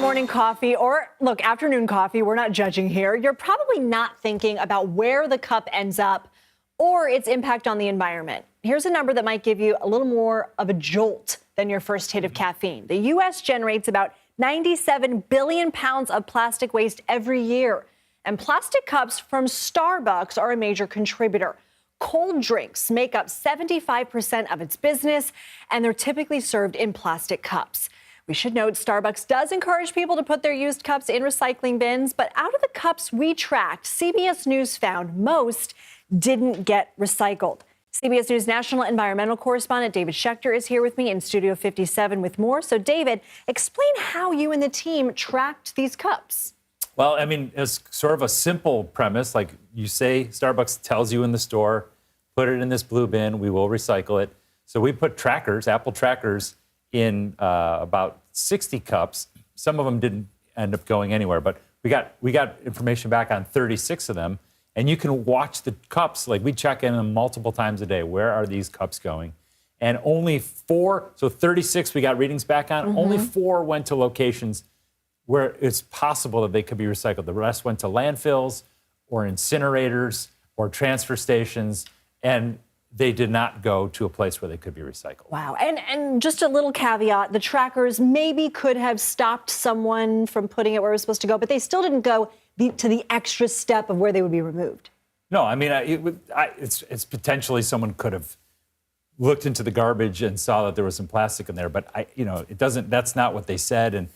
morning coffee or, look, afternoon coffee, we're not judging here, you're probably not thinking about where the cup ends up or its impact on the environment. Here's a number that might give you a little more of a jolt than your first hit of caffeine. The U.S. generates about 97 billion pounds of plastic waste every year. And plastic cups from Starbucks are a major contributor. Cold drinks make up 75% of its business, and they're typically served in plastic cups. We should note Starbucks does encourage people to put their used cups in recycling bins, but out of the cups we tracked, CBS News found most didn't get recycled. CBS News national environmental correspondent David Schechter is here with me in Studio 57 with more. So, David, explain how you and the team tracked these cups. Well, I mean, it's sort of a simple premise. Like you say, Starbucks tells you in the store, put it in this blue bin, we will recycle it. So we put trackers, Apple trackers, in about 60 cups. Some of them didn't end up going anywhere, but we got information back on 36 of them. And you can watch the cups, like we check in them multiple times a day. Where are these cups going? And only 4, so 36 we got readings back on, only 4 went to locations where it's possible that they could be recycled. The rest went to landfills or incinerators or transfer stations, and they did not go to a place where they could be recycled. Wow. And just a little caveat, the trackers maybe could have stopped someone from putting it where it was supposed to go, but they still didn't go to the extra step of where they would be removed. No, I mean, it's potentially someone could have looked into the garbage and saw that there was some plastic in there, but that's not what they said, and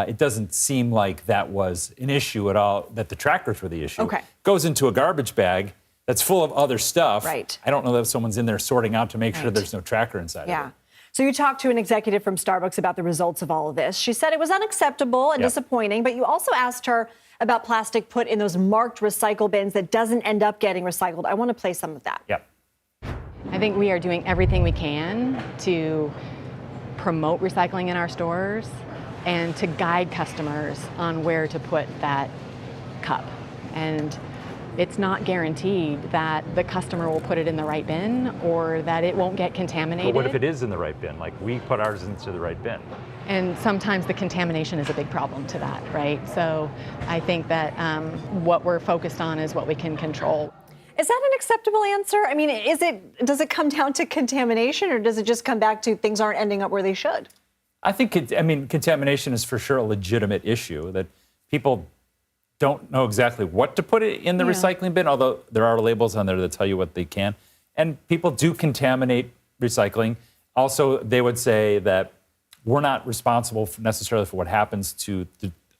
it doesn't seem like that was an issue at all, that the trackers were the issue. Okay. Goes into a garbage bag that's full of other stuff. Right. I don't know that someone's in there sorting out to make sure there's no tracker inside of it. So you talked to an executive from Starbucks about the results of all of this. She said it was unacceptable and disappointing, but you also asked her about plastic put in those marked recycle bins that doesn't end up getting recycled. I want to play some of that. Yep. I think we are doing everything we can to promote recycling in our stores and to guide customers on where to put that cup. And it's not guaranteed that the customer will put it in the right bin or that it won't get contaminated. But what if it is in the right bin? Like we put ours into the right bin. And sometimes the contamination is a big problem to that, right? So I think that what we're focused on is what we can control. Is that an acceptable answer? I mean, does it come down to contamination, or does it just come back to things aren't ending up where they should? I think, contamination is for sure a legitimate issue, that people don't know exactly what to put it in the recycling bin, although there are labels on there that tell you what they can. And people do contaminate recycling. Also, they would say that we're not responsible necessarily for what happens to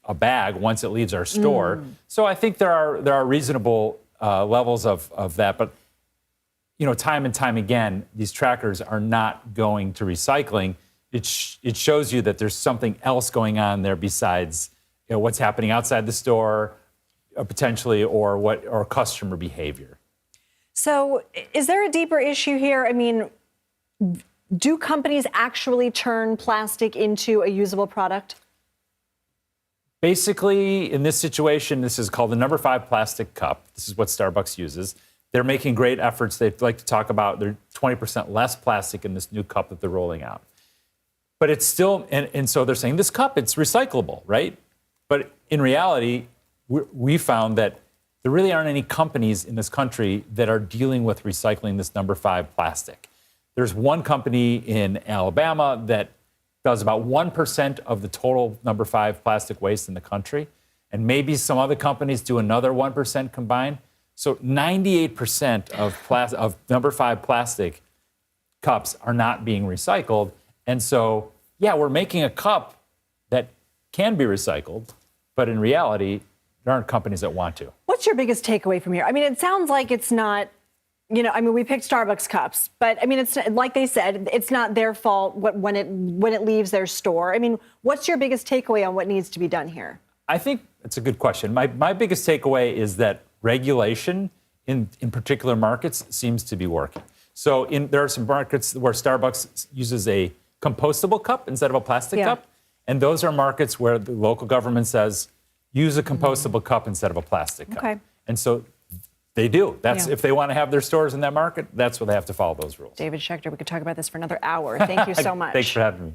a bag once it leaves our store. So I think there are reasonable levels of that. But, time and time again, these trackers are not going to recycling. It shows you that there's something else going on there besides what's happening outside the store, potentially, or customer behavior. So is there a deeper issue here? I mean, do companies actually turn plastic into a usable product? Basically, in this situation, this is called the number 5 plastic cup. This is what Starbucks uses. They're making great efforts. They'd like to talk about there's 20% less plastic in this new cup that they're rolling out. But it's still, and so they're saying this cup, it's recyclable, right? But in reality, we found that there really aren't any companies in this country that are dealing with recycling this number 5 plastic. There's one company in Alabama that does about 1% of the total number 5 plastic waste in the country. And maybe some other companies do another 1% combined. So 98% of number 5 plastic cups are not being recycled. And so, we're making a cup that can be recycled, but in reality, there aren't companies that want to. What's your biggest takeaway from here? I mean, it sounds like it's not, we picked Starbucks cups, but I mean, it's like they said, it's not their fault when it leaves their store. I mean, what's your biggest takeaway on what needs to be done here? I think it's a good question. My biggest takeaway is that regulation in particular markets seems to be working. So there are some markets where Starbucks uses a compostable cup instead of a plastic cup. And those are markets where the local government says, use a compostable cup instead of a plastic cup. And so they do. That's if they want to have their stores in that market, that's where they have to follow those rules. David Schechter, we could talk about this for another hour. Thank you so much. Thanks for having me.